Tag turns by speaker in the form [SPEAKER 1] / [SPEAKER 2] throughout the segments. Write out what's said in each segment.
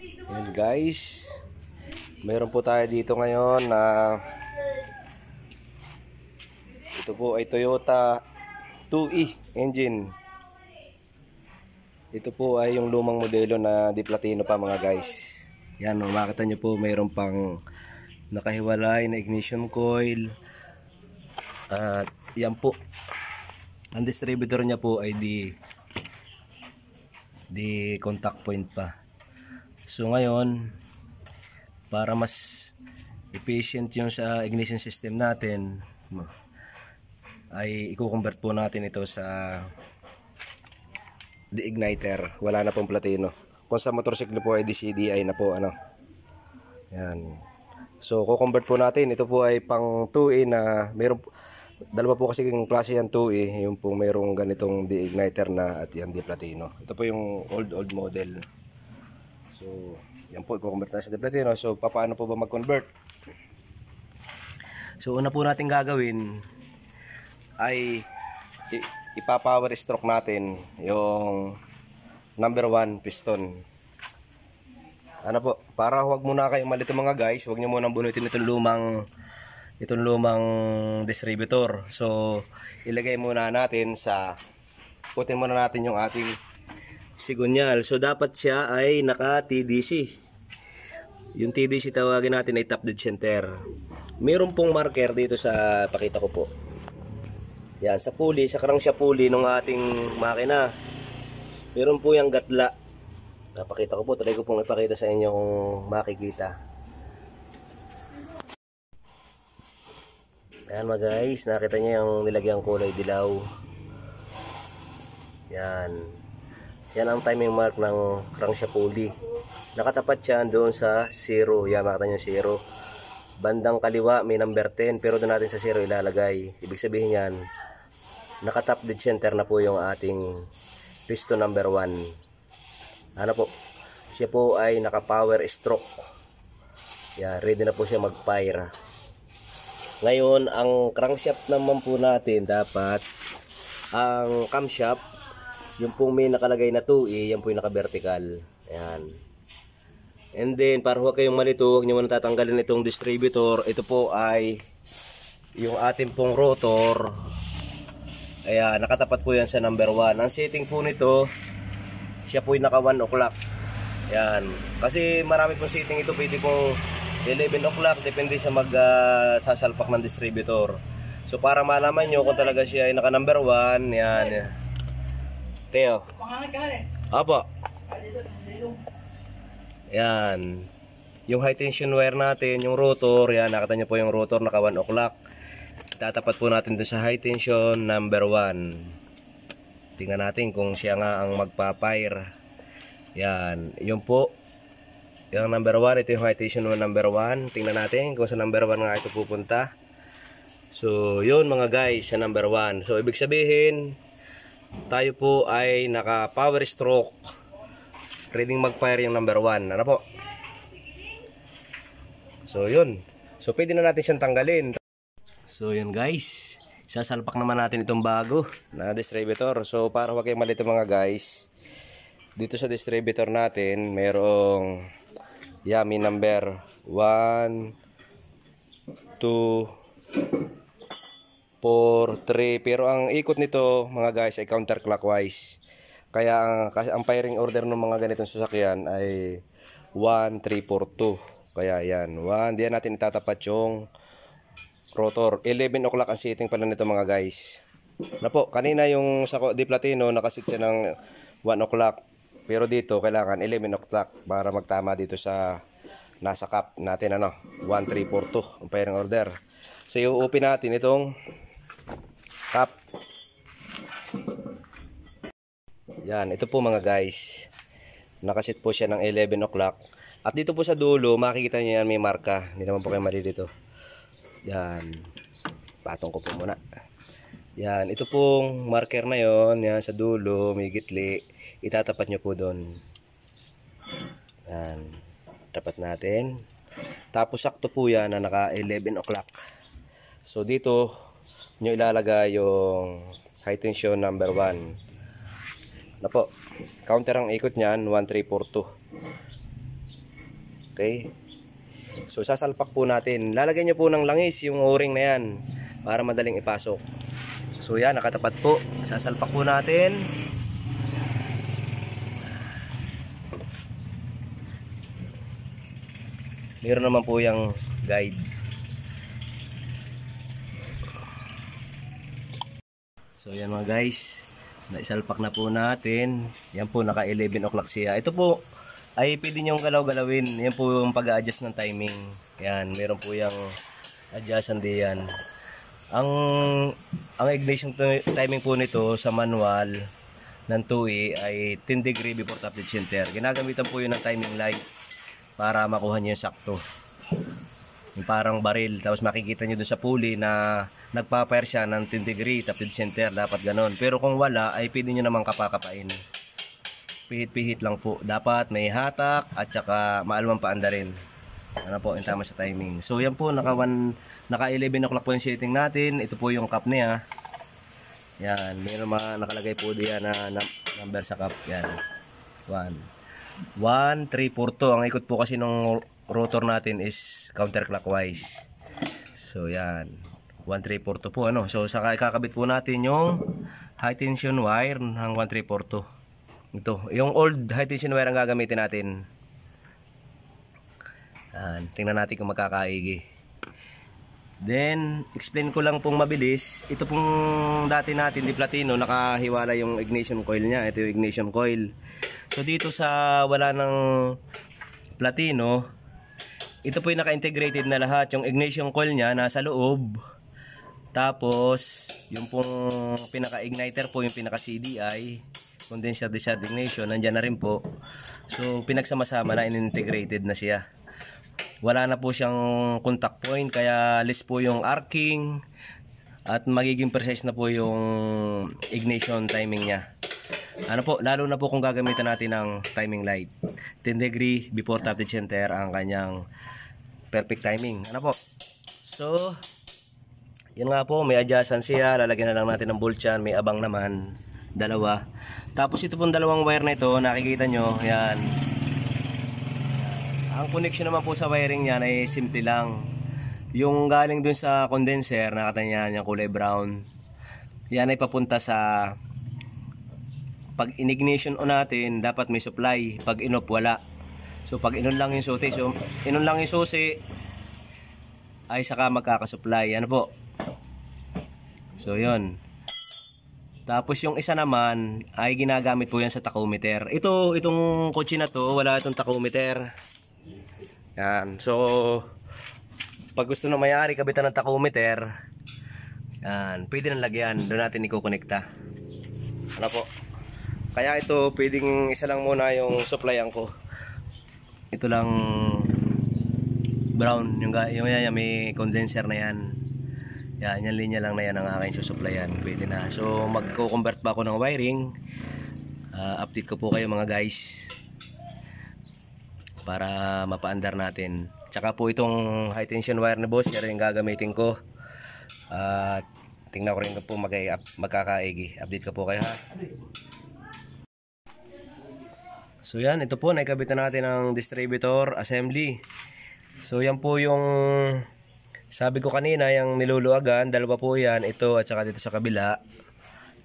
[SPEAKER 1] Yan guys, meron po tayo dito ngayon na ito po ay Toyota 2E engine. Ito po ay yung lumang modelo na di platino pa mga guys. Yan, makita nyo po mayroon pang nakahiwalay na ignition coil. At yan po, ang distributor niya po ay di contact point pa. So ngayon, para mas efficient yung sa ignition system natin, ay i-convert po natin ito sa de-igniter. Wala na pong platino. Kung sa motorsiklo po ay DCDI na po ano. Yan. So ko-convert po natin. Ito po ay pang 2E na meron dalawa po kasi yung klase yan 2E, yung po mayroong ganitong de-igniter na at yan de-platino. Ito po yung old model. So yan po, i-convert na sa de-platino. So paano po ba mag-convert? So una po natin gagawin ay ipa-power stroke natin yung number 1 piston. Ano po, para huwag muna kayong malito mga guys, huwag nyo munang bunutin itong lumang distributor. So ilagay muna natin putin muna natin yung ating sigunyal. So dapat siya ay naka TDC. Yung TDC tawagin natin ay top dead center. Meron pong marker dito sa, pakita ko po. Yan, sa pulley, sa crankshaft pulley ng ating makina. Meron po yung gatla. Napakita ko po, try ko pong ipakita sa inyo kung makikita. Ayan mga guys, nakita niyo yung nilagyang kulay dilaw. Yan. Yan ang timing mark ng crankshaft pulley. Nakatapat siya doon sa 0. Yan, makita niyo 0. Bandang kaliwa may number 10, pero doon natin sa 0 ilalagay. Ibig sabihin yan, naka-top dead center na po yung ating piston number 1. Ano po? Siya po ay naka-power stroke. Yan, ready na po siya mag-fire. Ngayon, ang crankshaft naman po natin, dapat ang camshaft, yung pong may nakalagay na 2E, yan po yung naka-vertical. Ayan. And then, para huwag kayong malito, huwag nyo muna tatanggalin itong distributor. Ito po ay yung ating pong rotor. Ayan, nakatapat po yan sa number 1. Ang setting po nito, siya po yung naka 1 o'clock. Ayan. Kasi marami pong setting ito, pwede pong 11 o'clock, depende sa sasalpak ng distributor. So para malaman nyo kung talaga siya ay naka number 1, yan. Teo. Apo. Yan. Yung high tension wire natin, yung rotor, yan, nakita nyo po yung rotor naka 1 o'clock. Tatapat po natin dun sa high tension number 1. Tingnan natin kung siya nga ang magpa-fire. Yan, yun po. Yung number 1, ito yung high tension number 1. Tingnan natin kung sa number 1 nga ito pupunta. So, yun mga guys, sa number 1. So, ibig sabihin, tayo po ay naka power stroke. Ready mag-fire yung number 1. Ano po? So, yun. So, pwede na natin siyang tanggalin. So yun guys, sasalpak naman natin itong bago na distributor. So para huwag kayong malito mga guys, dito sa distributor natin merong yummy number 1, 2, 4, 3. Pero ang ikot nito mga guys ay counterclockwise. Kaya ang firing order ng mga ganitong sasakyan ay 1, 3, 4, 2. Kaya yan, 1. Diyan natin itatapat yung rotor. 11 o'clock ang setting pala nito mga guys. Na po, kanina yung sa di platino nakasit siya ng 1 o'clock. Pero dito kailangan 11 o'clock para magtama dito sa nasa cap natin ano, 1, 3, 4, 2 ang firing order. So i-open natin itong cap. Yan, ito po mga guys. Nakasit po siya ng 11 o'clock. At dito po sa dulo, makikita niyo yan may marka. Hindi naman po kayo mali dito. Yan, patong ko po muna. Yan, ito pong marker na yon, yan sa dulo, may gitli. Itatapat nyo po doon. Yan, tapat natin. Tapos sakto po yan na naka 11 o'clock. So dito nyo ilalagay yung high tension number 1. Na po, counter ang ikot niyan, 1, 3, 4, 2. Okay. So sasalpak po natin. Lalagyan nyo po ng langis yung o-ring na yan para madaling ipasok. So yan, nakatapat po. Sasalpak po natin. Meron naman po yung guide. So yan mga guys, naisalpak na po natin. Yan po, naka 11 o'clock siya. Ito po ay pwede nyong galaw-galawin. Yan po yung pag-a-adjust ng timing. Yan, meron po yung adjustan diyan. Ang ignition timing po nito sa manual ng 2E ay 10 degree before top dead center. Ginagamitan po yun ng timing light para makuha nyo yung sakto. Yung parang baril. Tapos makikita nyo dun sa pulley na nagpa-fire siya ng 10 degree top dead center. Dapat ganon. Pero kung wala ay pwede nyo naman kapakapain. Pihit-pihit lang po. Dapat may hatak at saka maalmang paanda rin. Ano po, yung tama sa timing. So yan po, naka 11 o'clock po yung setting natin. Ito po yung cup niya. Yan, mayroon mga nakalagay po diyan na number sa cup. Yan. 1, 3, 4, 2. Ang ikot po kasi ng rotor natin is counterclockwise. So yan. 1, 3, 4, 2 po. Ano? So saka ikakabit po natin yung high tension wire ng 1, 3, 4, 2. Ito. Yung old high tension wire ang gagamitin natin. Yan. Tingnan natin kung magkakaigi. Then, explain ko lang pong mabilis. Ito pong dati natin di platino, nakahiwala yung ignition coil niya. Ito yung ignition coil. So dito sa wala ng platino, ito po yung naka-integrated na lahat. Yung ignition coil niya nasa loob. Tapos, yung pong pinaka-igniter po, yung pinaka-CDI, condenser discharge ignition, nandyan na rin po. So, pinagsama-sama na, in-integrated na siya. Wala na po siyang contact point, kaya less po yung arcing at magiging precise na po yung ignition timing niya. Ano po, lalo na po kung gagamitan natin ng timing light. 10 degree before top dead center ang kanyang perfect timing. Ano po? So, yun nga po, may adjustan siya. Lalagyan na lang natin ng bolt yan. May abang naman, dalawa. Tapos ito pong dalawang wire na ito, nakikita nyo, yan. Ang connection naman po sa wiring yan ay simple lang. Yung galing dun sa condenser, nakita niya yung kulay brown. Yan ay papunta sa pag in-ignition on natin, dapat may supply. Pag in-off, wala. So pag in-on lang yung susi, ay saka magkakasupply. Ano po? So yun. Tapos yung isa naman ay ginagamit po yan sa tachometer. Itong kotse na to, wala itong tachometer. Yan. So pag gusto ng may-ari kabitan ng tachometer, yan, pwede nang lagyan. Doon natin ikukonekta. Ano po? Kaya ito, pwedeng isa lang muna yung supplyan ko. Ito lang brown, yung yan, may condenser na yan. Yan, yung linya lang na yan ang aking susupplyan. Pwede na. So magko-convert pa ako ng wiring. Update ko po kayo mga guys, para mapaandar natin. Tsaka po itong high tension wire na boss, yan yung gagamitin ko. Tingnan ko rin po magkakaigi. Update ko po kayo ha. So yan, ito po, naikabitan natin ang distributor assembly. So yan po yung sabi ko kanina, yung niluluwagan, dalawa po yan, ito at saka dito sa kabila.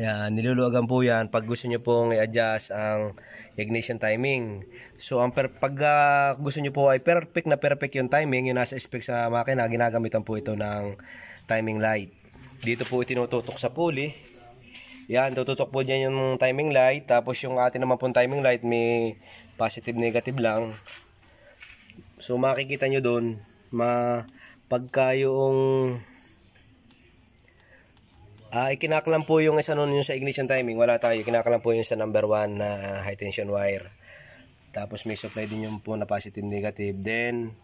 [SPEAKER 1] Yan, niluluwagan po yan pag gusto nyo pong i-adjust ang ignition timing. So pag gusto nyo po ay perfect yung timing, yung nasa spec sa makina, ginagamitan po ito ng timing light. Dito po itinututok sa pulley. Yan, tututok po dyan yung timing light. Tapos yung atin naman pong timing light, may positive negative lang. So makikita nyo doon, pagka yung ikinakalam po yung isa nun yung sa ignition timing, wala tayo. Ikinakalam po yung sa number 1 na high tension wire. Tapos may supply din yung po na positive negative. Then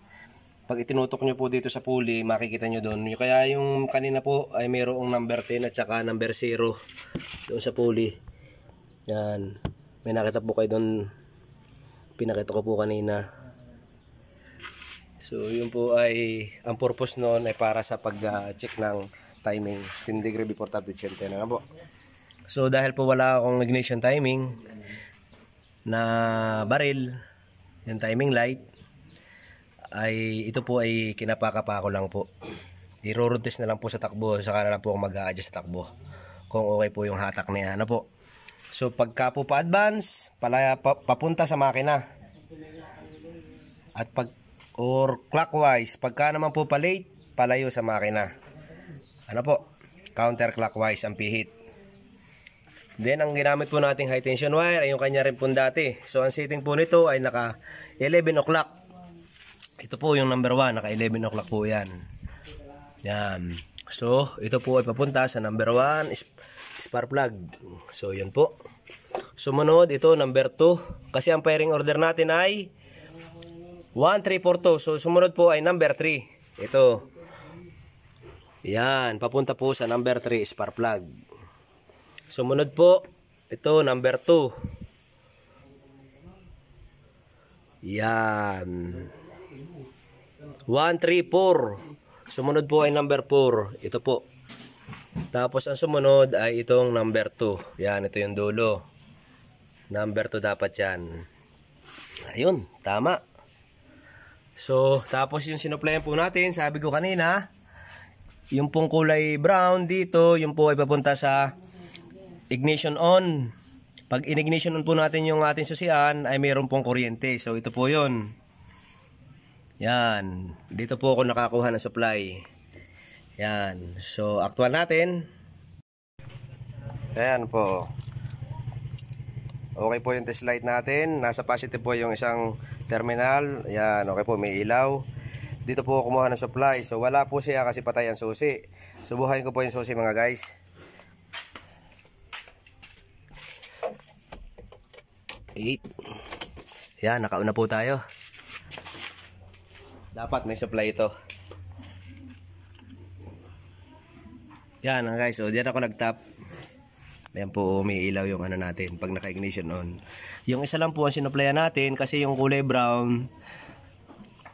[SPEAKER 1] pag itinutok nyo po dito sa pulley, makikita nyo doon. Kaya yung kanina po ay mayroong number 10 at saka number 0 doon sa pulley. Yan. May nakita po kayo doon. Pinakita ko po kanina. So yun po ay, ang purpose noon ay para sa pag-check ng timing, 10 degree before top dead center na po. So dahil po wala akong ignition timing na baril, yung timing light, ay ito po ay kinapakapa ko lang po. I-road test na lang po sa takbo, saka na lang po ako mag-a-adjust sa takbo kung okay po yung hatak niya. Ano po? So pagka po pa-advance, papunta sa makina. At pag or clockwise, pagka naman po pa-late, palayo sa makina. Ano po? Counterclockwise ang pihit. Then ang ginamit po nating high tension wire ay yung kanya rin po dati. So ang setting po nito ay naka 11 o'clock. Ito po yung number 1, naka 11 o'clock po yan. Yan. So ito po ay papunta sa number 1 spark plug. So yan po. Sumunod ito number 2. Kasi ang pairing order natin ay 1342. So sumunod po ay number 3. Ito. Yan. Papunta po sa number 3 spark plug. Sumunod po, ito number 2. Yan. 134. Sumunod po ay number 4. Ito po. Tapos ang sumunod ay itong number 2. Yan, ito yung dulo. Number 2 dapat yan. Ayun, tama. So, tapos yung sinuplayan po natin, sabi ko kanina, yung pong kulay brown dito, yung po ay papunta sa ignition on. Pag in-ignition on po natin yung ating susian ay mayroon pong kuryente. So ito po yun. Yan. Dito po ako nakakuha ng supply. Yan. So actual natin. Ayan po. Okay po yung test light natin. Nasa positive po yung isang terminal. Yan. Okay po, may ilaw. Dito po ako kumuha ng supply. So wala po siya kasi patay ang susi. Subuhayin ko po yung susi mga guys. 8. Yan, nakauna po tayo. Dapat may supply ito. Yan guys, so diyan ako nag-tap. Ayan po, may ilaw yung ano natin pag naka-ignition on. Yung isa lang po ang sinuplayan natin kasi yung kulay brown.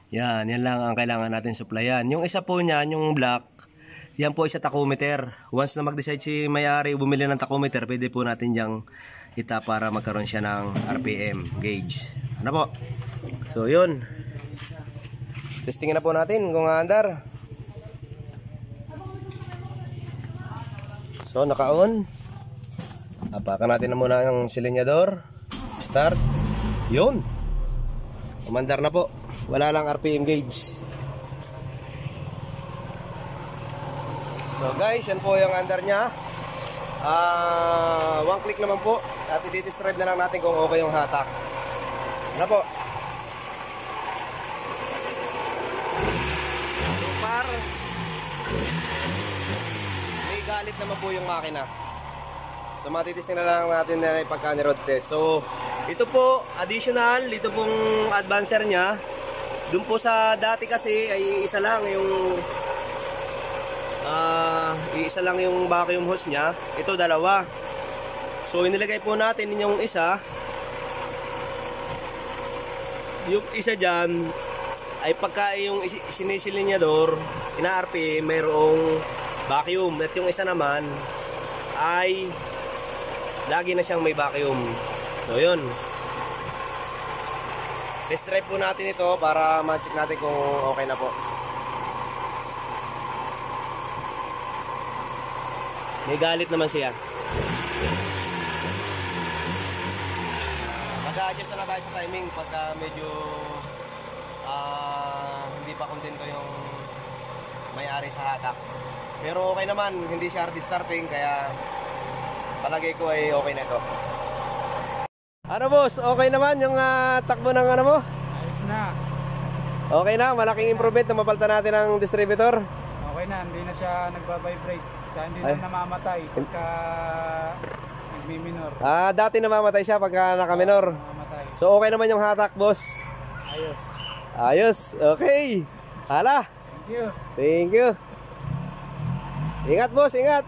[SPEAKER 1] Yan lang ang kailangan natin supplyan. Yung isa po niyan, yung black, yan po isa tachometer. Once na mag-decide si may-ari bumili ng tachometer, pwede po natin diyang kita para magkaroon siya ng RPM gauge. Ano po? So yun. Testingin na po natin kung aandar. So naka-on. Apakan natin na muna ang silinyador. Start. Yun. Umandar na po. Wala lang RPM gauge. So guys, yan po yung andar niya. One click naman po. At i-test drive na lang natin kung okay yung hatak. Ano po? Super. May galit naman po yung makina. So matitesting na lang natin na yung pagka-road test. So ito po additional, ito pong advancer niya. Doon po sa dati kasi ay isa lang yung vacuum hose niya. Ito dalawa. So inilagay po natin yung isa. Yung isa dyan ay pagka yung sinisilinyador ina-RP mayroong vacuum. At yung isa naman ay lagi na siyang may vacuum. So yun. Test drive po natin ito para ma-check natin kung okay na po. May galit naman siya. Mag-a-adjust na tayo sa timing pagka medyo hindi pa kontento yung may-ari sa hatak. Pero okay naman, hindi siya hard starting kaya palagay ko ay okay na ito. Ano boss, okay naman yung takbo ng ano mo?
[SPEAKER 2] Ayos na.
[SPEAKER 1] Okay na, malaking improvement na mapalitan natin ang distributor.
[SPEAKER 2] Okay na, hindi na siya nagbabibrate. Kaya hindi na namamatay pagka nagmi-minor.
[SPEAKER 1] Dati namamatay siya pagka naka-minor.
[SPEAKER 2] Namamatay.
[SPEAKER 1] So okay naman yung hatak boss?
[SPEAKER 2] Ayos.
[SPEAKER 1] Ayos, okay. Hala.
[SPEAKER 2] Thank you.
[SPEAKER 1] Thank you. Ingat boss, ingat.